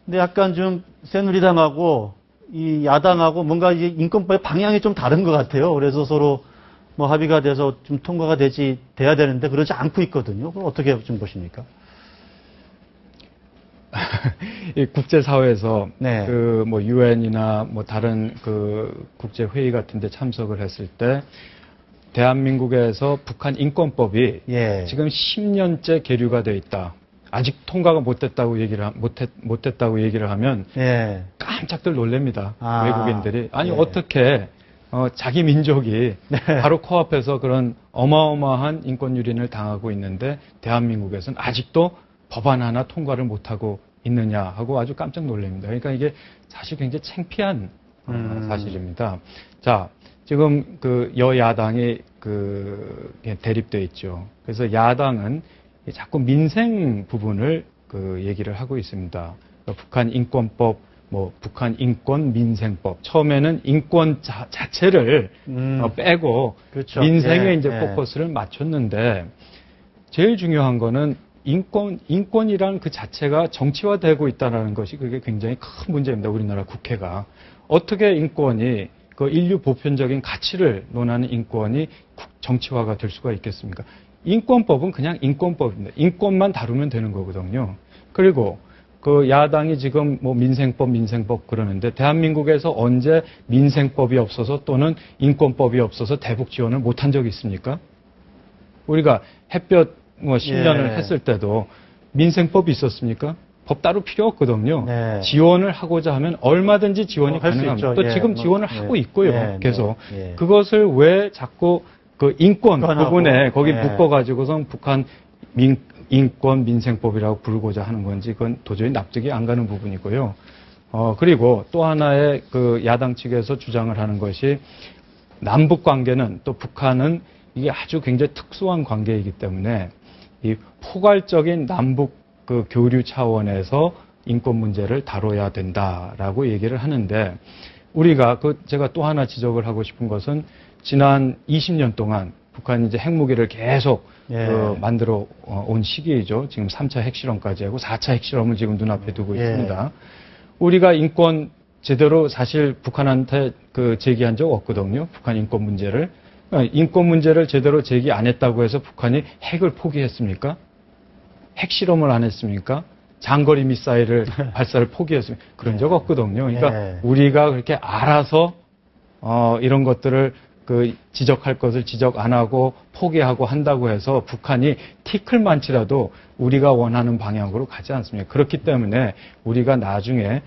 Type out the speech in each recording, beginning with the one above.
근데 약간 좀 새누리당하고 이 야당하고 뭔가 이제 인권법의 방향이 좀 다른 것 같아요. 그래서 서로 뭐 합의가 돼서 좀 통과가 돼야 되는데 그러지 않고 있거든요. 그럼 어떻게 좀 보십니까? 이 국제사회에서 네. 그 뭐 유엔이나 뭐 다른 그 국제 회의 같은 데 참석을 했을 때 대한민국에서 북한 인권법이 예. 지금 10년째 계류가 돼 있다. 아직 통과가 못됐다고 얘기를 하면 예. 깜짝들 놀랍니다. 아, 외국인들이. 아니 예. 어떻게 자기 민족이 네. 바로 코앞에서 그런 어마어마한 인권 유린을 당하고 있는데 대한민국에서는 아직도 법안 하나 통과를 못하고 있느냐 하고 아주 깜짝 놀랍니다. 그러니까 이게 사실 굉장히 창피한 사실입니다. 자, 지금 그 여야당이 대립돼 있죠. 그래서 야당은 자꾸 민생 부분을 얘기를 하고 있습니다. 그러니까 북한 인권법, 뭐 북한 인권 민생법. 처음에는 인권 자체를 빼고 그렇죠. 민생에 예, 이제 예. 포커스를 맞췄는데 제일 중요한 거는 인권이라는 그 자체가 정치화되고 있다는 것이 그게 굉장히 큰 문제입니다. 우리나라 국회가. 어떻게 인권이 그 인류 보편적인 가치를 논하는 인권이 정치화가 될 수가 있겠습니까? 인권법은 그냥 인권법입니다. 인권만 다루면 되는 거거든요. 그리고 그 야당이 지금 뭐 민생법 그러는데 대한민국에서 언제 민생법이 없어서 또는 인권법이 없어서 대북 지원을 못한 적이 있습니까? 우리가 햇볕 뭐 10년을 예. 했을 때도 민생법이 있었습니까? 법 따로 필요 없거든요. 네. 지원을 하고자 하면 얼마든지 지원이 할수 가능합니다. 있죠. 또 예, 지금 뭐, 지원을 예. 하고 있고요. 네, 계속. 네, 예. 그것을 왜 자꾸 그 인권 인권하고, 부분에 거기 예. 묶어가지고선 북한 인권 민생법이라고 부르고자 하는 건지 그건 도저히 납득이 안 가는 부분이고요. 그리고 또 하나의 그 야당 측에서 주장을 하는 것이 남북 관계는 또 북한은 이게 아주 굉장히 특수한 관계이기 때문에 이 포괄적인 남북 그 교류 차원에서 인권 문제를 다뤄야 된다라고 얘기를 하는데 우리가 제가 또 하나 지적을 하고 싶은 것은 지난 20년 동안 북한이 이제 핵무기를 계속 예. 만들어 온 시기이죠. 지금 3차 핵실험까지 하고 4차 핵실험을 지금 눈앞에 두고 예. 있습니다. 우리가 인권 제대로 사실 북한한테 제기한 적 없거든요. 북한 인권 문제를. 인권 문제를 제대로 제기 안 했다고 해서 북한이 핵을 포기했습니까? 핵실험을 안 했습니까? 장거리 미사일을 발사를 포기했습니까? 그런 적 없거든요. 그러니까 네. 우리가 그렇게 알아서 이런 것들을 지적할 것을 지적 안 하고 포기하고 한다고 해서 북한이 티끌만치라도 우리가 원하는 방향으로 가지 않습니다. 그렇기 때문에 우리가 나중에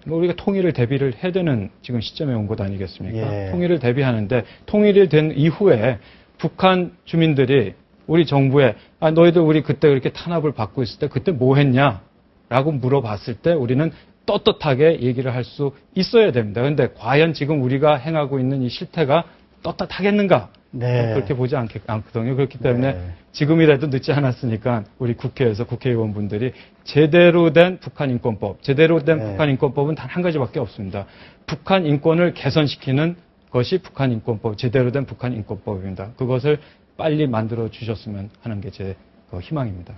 우리가 통일을 대비를 해야 되는 지금 시점에 온 것 아니겠습니까? 예. 통일을 대비하는데 통일이 된 이후에 북한 주민들이 우리 정부에 너희들 우리 그때 그렇게 탄압을 받고 있을 때 그때 뭐 했냐? 라고 물어봤을 때 우리는 떳떳하게 얘기를 할 수 있어야 됩니다. 그런데 과연 지금 우리가 행하고 있는 이 실태가 떳떳하겠는가? 네. 그렇게 보지 않거든요. 그렇기 때문에 네. 지금이라도 늦지 않았으니까 우리 국회에서 국회의원분들이 제대로 된 북한 인권법, 제대로 된 네. 북한 인권법은 단 한 가지밖에 없습니다. 북한 인권을 개선시키는 것이 북한 인권법, 제대로 된 북한 인권법입니다. 그것을 빨리 만들어 주셨으면 하는 게 제 희망입니다.